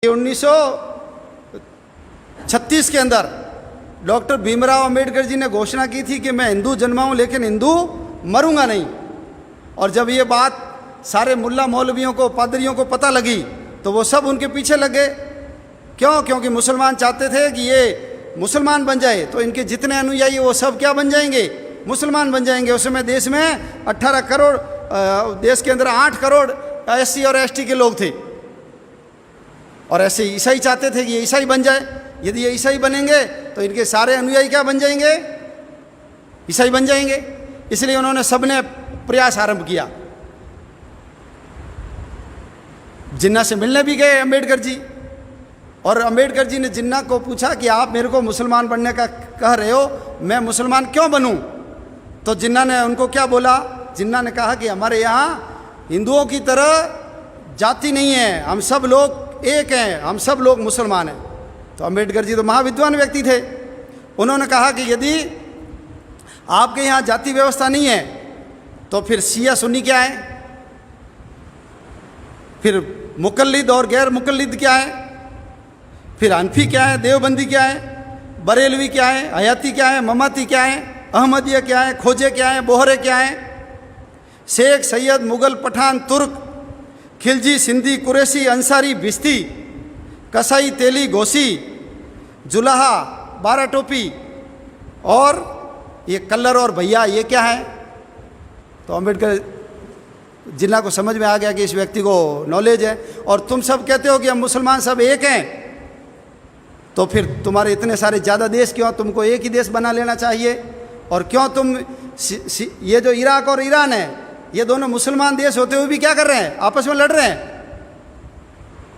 1936 के अंदर डॉक्टर भीमराव अंबेडकर जी ने घोषणा की थी कि मैं हिंदू जन्माऊं लेकिन हिंदू मरूंगा नहीं। और जब ये बात सारे मुल्ला मौलवियों को, पादरियों को पता लगी तो वो सब उनके पीछे लग गए। क्यों? क्योंकि मुसलमान चाहते थे कि ये मुसलमान बन जाए तो इनके जितने अनुयायी वो सब क्या बन जाएंगे? मुसलमान बन जाएंगे। उस समय देश में 18 करोड़, देश के अंदर 8 करोड़ SC और ST के लोग थे। और ऐसे ईसाई चाहते थे कि ये ईसाई बन जाए। यदि ये ईसाई बनेंगे तो इनके सारे अनुयायी क्या बन जाएंगे? ईसाई बन जाएंगे। इसलिए उन्होंने सबने प्रयास आरंभ किया। जिन्ना से मिलने भी गए अंबेडकर जी, और अंबेडकर जी ने जिन्ना को पूछा कि आप मेरे को मुसलमान बनने का कह रहे हो, मैं मुसलमान क्यों बनूं? तो जिन्ना ने उनको क्या बोला? जिन्ना ने कहा कि हमारे यहाँ हिंदुओं की तरह जाति नहीं है, हम सब लोग एक हैं, हम सब लोग मुसलमान हैं। तो अंबेडकर जी तो महाविद्वान व्यक्ति थे। उन्होंने कहा कि यदि आपके यहाँ जाति व्यवस्था नहीं है तो फिर शिया सुन्नी क्या है, फिर मुकल्लिद और गैर मुकल्लिद क्या है, फिर हनफी क्या है, देवबंदी क्या है, बरेलवी क्या है, हयाती क्या है, ममाती क्या है, अहमदिया क्या है, खोजे क्या है, बोहरे क्या है, शेख, सैयद, मुगल, पठान, तुर्क, खिलजी, सिंधी, कुरैशी, अंसारी, भिस्ती, कसाई, तेली, घोसी, जुलाहा, 12 टोपी और ये कल्लर और भैया, ये क्या है? तो अंबेडकर जिन्ना को समझ में आ गया कि इस व्यक्ति को नॉलेज है। और तुम सब कहते हो कि हम मुसलमान सब एक हैं, तो फिर तुम्हारे इतने सारे ज़्यादा देश क्यों? तुमको एक ही देश बना लेना चाहिए। और क्यों तुम ये जो इराक और ईरान है, ये दोनों मुसलमान देश होते हुए भी क्या कर रहे हैं? आपस में लड़ रहे हैं।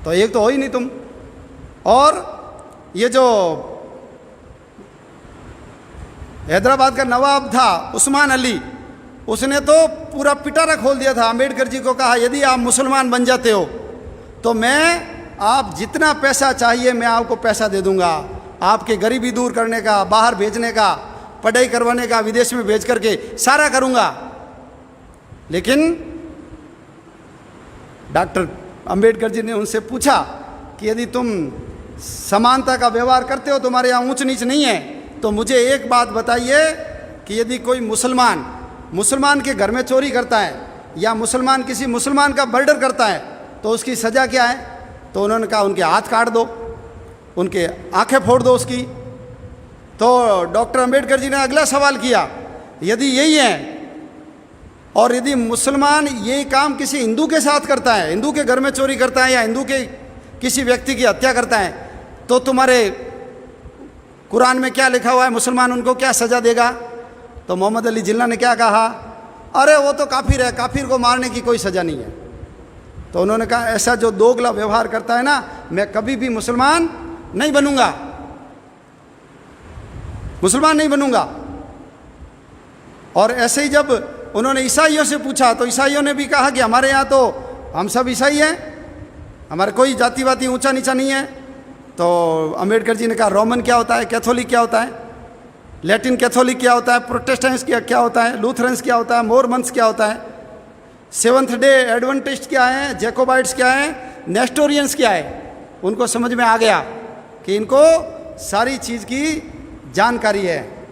तो एक तो हो ही नहीं तुम। और ये जो हैदराबाद का नवाब था उस्मान अली, उसने तो पूरा पिटारा खोल दिया था। अंबेडकर जी को कहा यदि आप मुसलमान बन जाते हो तो मैं आप जितना पैसा चाहिए मैं आपको पैसा दे दूंगा, आपके गरीबी दूर करने का, बाहर भेजने का, पढ़ाई करवाने का, विदेश में भेज करके सारा करूंगा। लेकिन डॉक्टर अंबेडकर जी ने उनसे पूछा कि यदि तुम समानता का व्यवहार करते हो, तुम्हारे यहाँ ऊंच नीच नहीं है, तो मुझे एक बात बताइए कि यदि कोई मुसलमान के घर में चोरी करता है या मुसलमान किसी मुसलमान का मर्डर करता है तो उसकी सज़ा क्या है? तो उन्होंने कहा उनके हाथ काट दो, उनके आंखें फोड़ दो उसकी। तो डॉक्टर अंबेडकर जी ने अगला सवाल किया, यदि यही है और यदि मुसलमान यही काम किसी हिंदू के साथ करता है, हिंदू के घर में चोरी करता है या हिंदू के किसी व्यक्ति की हत्या करता है, तो तुम्हारे कुरान में क्या लिखा हुआ है? मुसलमान उनको क्या सज़ा देगा? तो मोहम्मद अली जिन्ना ने क्या कहा? अरे वो तो काफिर है, काफिर को मारने की कोई सज़ा नहीं है। तो उन्होंने कहा ऐसा जो दोगला व्यवहार करता है ना, मैं कभी भी मुसलमान नहीं बनूंगा, मुसलमान नहीं बनूंगा। और ऐसे ही जब उन्होंने ईसाइयों से पूछा तो ईसाइयों ने भी कहा कि हमारे यहाँ तो हम सब ईसाई हैं, हमारे कोई जाति वाति ऊंचा नीचा नहीं है। तो अंबेडकर जी ने कहा रोमन क्या होता है, कैथोलिक क्या होता है, लैटिन कैथोलिक क्या होता है, प्रोटेस्टेंट्स क्या होता है, लूथरन्स क्या होता है, मोरमन्स क्या होता है, सेवंथ डे एडवेंटिस्ट क्या है, जैकोबाइट्स क्या है, नेस्टोरियंस क्या है। उनको समझ में आ गया कि इनको सारी चीज़ की जानकारी है।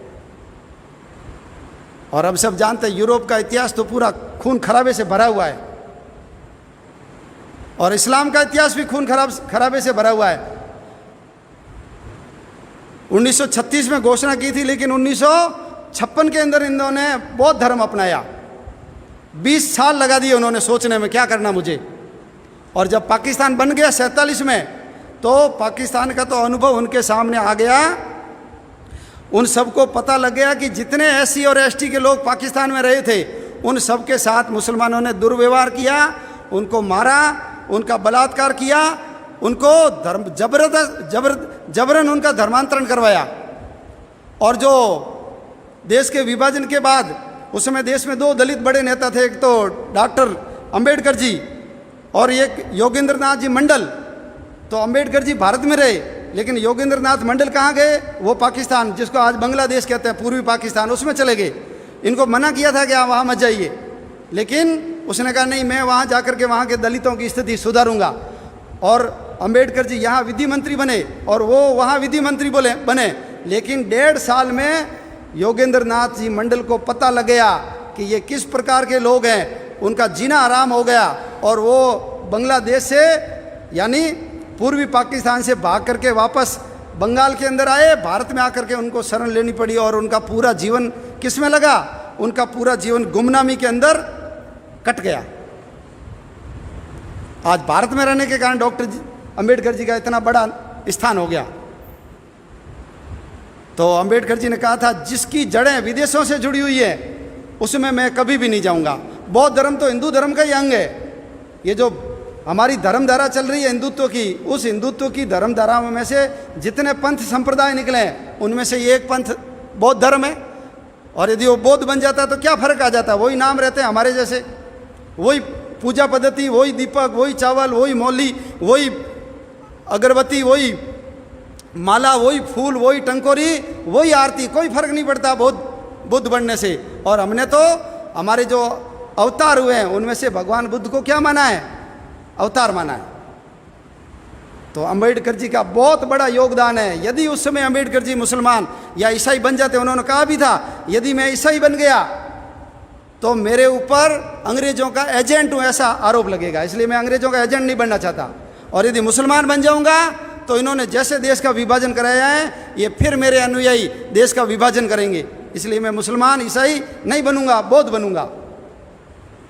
और अब सब जानते हैं यूरोप का इतिहास तो पूरा खून खराबे से भरा हुआ है, और इस्लाम का इतिहास भी खून खराबे से भरा हुआ है। 1936 में घोषणा की थी, लेकिन 1956 के अंदर इन्होंने बौद्ध धर्म अपनाया। 20 साल लगा दिए उन्होंने सोचने में क्या करना मुझे। और जब पाकिस्तान बन गया 47 में, तो पाकिस्तान का तो अनुभव उनके सामने आ गया। उन सबको पता लग गया कि जितने SC और ST के लोग पाकिस्तान में रहे थे उन सब के साथ मुसलमानों ने दुर्व्यवहार किया, उनको मारा, उनका बलात्कार किया, उनको जबरन उनका धर्मांतरण करवाया। और जो देश के विभाजन के बाद उस समय देश में 2 दलित बड़े नेता थे, एक तो डॉक्टर अंबेडकर जी और एक योगेंद्र नाथ जी मंडल। तो अंबेडकर जी भारत में रहे, लेकिन योगेंद्र नाथ मंडल कहाँ गए? वो पाकिस्तान, जिसको आज बांग्लादेश कहते हैं, पूर्वी पाकिस्तान, उसमें चले गए। इनको मना किया था कि आप वहाँ मत जाइए, लेकिन उसने कहा नहीं, मैं वहाँ जाकर के वहाँ के दलितों की स्थिति सुधारूंगा। और अंबेडकर जी यहाँ विधि मंत्री बने और वो वहाँ विधि मंत्री बने, लेकिन 1.5 साल में योगेंद्र नाथ जी मंडल को पता लग गया कि ये किस प्रकार के लोग हैं, उनका जीना आराम हो गया और वो बांग्लादेश से यानी पूर्वी पाकिस्तान से भाग करके वापस बंगाल के अंदर आए। भारत में आकर के उनको शरण लेनी पड़ी और उनका पूरा जीवन किस में लगा, उनका पूरा जीवन गुमनामी के अंदर कट गया। आज भारत में रहने के कारण डॉक्टर अंबेडकर जी का इतना बड़ा स्थान हो गया। तो अंबेडकर जी ने कहा था, जिसकी जड़ें विदेशों से जुड़ी हुई है उसमें मैं कभी भी नहीं जाऊंगा। बौद्ध धर्म तो हिंदू धर्म का ही अंग है। ये जो हमारी धर्मधारा चल रही है हिंदुत्व की, उस हिंदुत्व की धर्मधारा में से जितने पंथ संप्रदाय निकले हैं उनमें से एक पंथ बौद्ध धर्म है। और यदि वो बौद्ध बन जाता तो क्या फर्क आ जाता, वही नाम रहते हैं हमारे जैसे, वही पूजा पद्धति, वही दीपक, वही चावल, वही मौली, वही अगरबत्ती, वही माला, वही फूल, वही टंकोरी, वही आरती, कोई फर्क नहीं पड़ता बुद्ध बनने से। और हमने तो हमारे जो अवतार हुए हैं उनमें से भगवान बुद्ध को क्या माना है, अवतार माना है। तो अंबेडकर जी का बहुत बड़ा योगदान है। यदि उस समय अंबेडकर जी मुसलमान या ईसाई बन जाते, उन्होंने कहा भी था, यदि मैं ईसाई बन गया तो मेरे ऊपर अंग्रेजों का एजेंट हूँ ऐसा आरोप लगेगा, इसलिए मैं अंग्रेजों का एजेंट नहीं बनना चाहता। और यदि मुसलमान बन जाऊंगा तो इन्होंने जैसे देश का विभाजन कराया है ये फिर मेरे अनुयायी देश का विभाजन करेंगे, इसलिए मैं मुसलमान ईसाई नहीं बनूंगा, बौद्ध बनूंगा।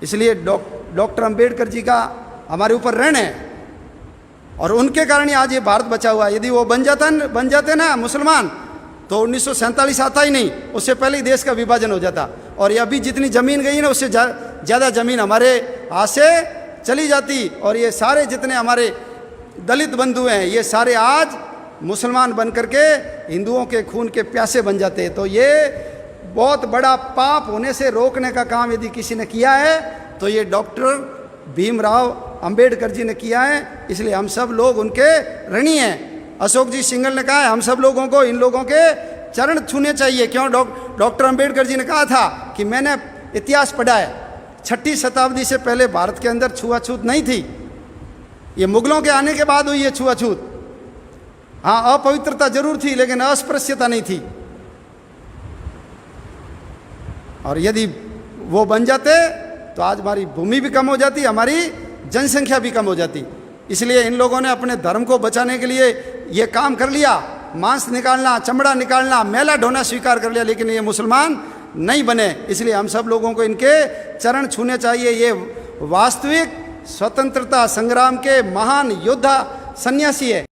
इसलिए डॉक्टर अंबेडकर जी का हमारे ऊपर ऋण है और उनके कारण ही आज ये भारत बचा हुआ है। यदि वो बन जाते ना मुसलमान तो 1947 आता ही नहीं, उससे पहले ही देश का विभाजन हो जाता। और ये अभी जितनी ज़मीन गई ना उससे ज़्यादा ज़मीन हमारे हाथ से चली जाती। और ये सारे जितने हमारे दलित बंधु हैं ये सारे आज मुसलमान बन करके हिंदुओं के खून के प्यासे बन जाते। तो ये बहुत बड़ा पाप होने से रोकने का काम यदि किसी ने किया है तो ये डॉक्टर भीमराव अंबेडकर जी ने किया है। इसलिए हम सब लोग उनके ऋणी हैं। अशोक जी सिंघल ने कहा है, हम सब लोगों को इन लोगों के चरण छूने चाहिए। क्यों? डॉक्टर अंबेडकर जी ने कहा था कि मैंने इतिहास पढ़ा है, 6वीं शताब्दी से पहले भारत के अंदर छुआछूत नहीं थी, ये मुगलों के आने के बाद हुई है छुआछूत। हाँ, अपवित्रता जरूर थी लेकिन अस्पृश्यता नहीं थी। और यदि वो बन जाते तो आज हमारी भूमि भी कम हो जाती, हमारी जनसंख्या भी कम हो जाती। इसलिए इन लोगों ने अपने धर्म को बचाने के लिए ये काम कर लिया, मांस निकालना, चमड़ा निकालना, मैला ढोना स्वीकार कर लिया, लेकिन ये मुसलमान नहीं बने। इसलिए हम सब लोगों को इनके चरण छूने चाहिए। ये वास्तविक स्वतंत्रता संग्राम के महान योद्धा सन्यासी है।